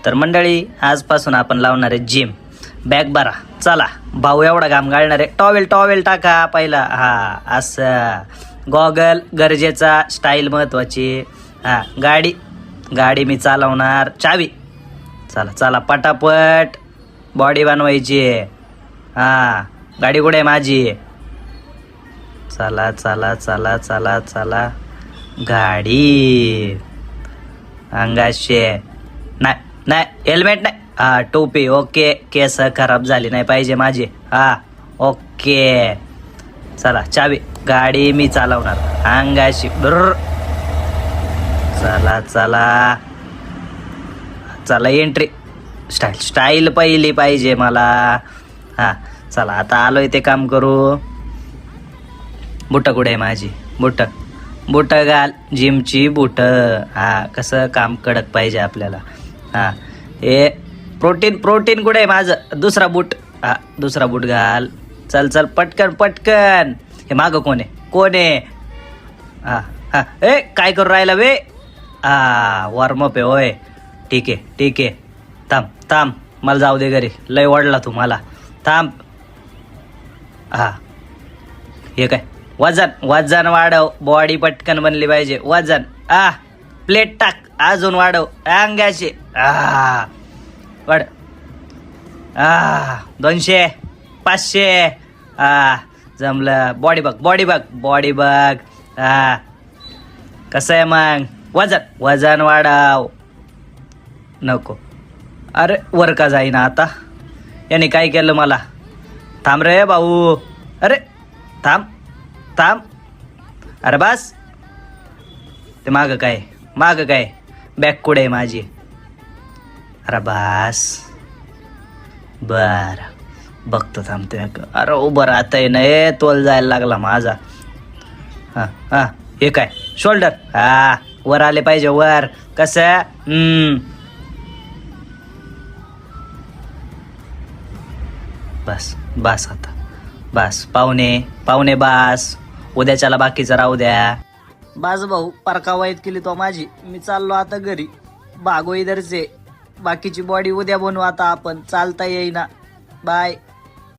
तर मंडळी आजपासून आपण लावणार आहे जिम. बॅग भरा, चला. भाऊ एवढा घाम गाळणार आहे. टॉवेल टॉवेल टाका पहिला. हा असं. गॉगल गरजेचा, स्टाईल महत्वाची. हा गाडी मी चालवणार. चावी. चला चला पटापट बॉडी बनवायची. हा गाडी कुठे आहे माझी? चला चला चला चला चला. गाडी अंगाशे नाही नाही, हेल्मेट नाही. हा टोपी. ओके. केस खराब झाली नाही पाहिजे माझी. हा ओके. चला चावी. गाडी मी चालवणार. अंगाशी ब्रर. चला चला चला एंट्री. स्टाईल पहिली पाहिजे मला. हा चला आता आलोय ते काम करू. बुट कुठे आहे माझी? बुट घाल. जिमची बुट. हा कसं काम कडक पाहिजे आपल्याला. हा हे प्रोटीन कुठे आहे माझं? दुसरा बूट. हा दुसरा बूट घाल. चल चल पटकन पटकन. हे मागं कोण आहे? हा हा ए काय करू राहिला वे? हा वॉर्मअप आहे होय. ठीक आहे. थांब मला जाऊ दे घरी. लय वाढला तू मला. थांब. हा हे काय? वजन वाढव. बॉडी पटकन बनली पाहिजे. वजन. प्लेट टाक. अजून वाढव. अंगाशी. वाढ. 200 500. जमलं. बॉडी बघ. कसं आहे मग? वजन वाढव. नको. अरे वर का जाईना आता? याने काय केलं मला? थांब रे भाऊ. अरे थांब. अरे बस. ते मागं काय? बॅग कुठे आहे माझी? अरे बस. बर बघतो थांबतोय. अरे उभं राहतंय नाही. तोल जायला लागला माझा. हा हे काय? शोल्डर. हा वर आले पाहिजे. वर कसं? बस आता. बस पाहुणे बस. उद्याच्याला बाकीचं राहू द्या. बाज भाऊ परका वाईट केली तो माझी. मी चाललो आता घरी. भागो इधरचे. बाकीची बॉडी उद्या बनवू आता आपण. चालता येईना. बाय.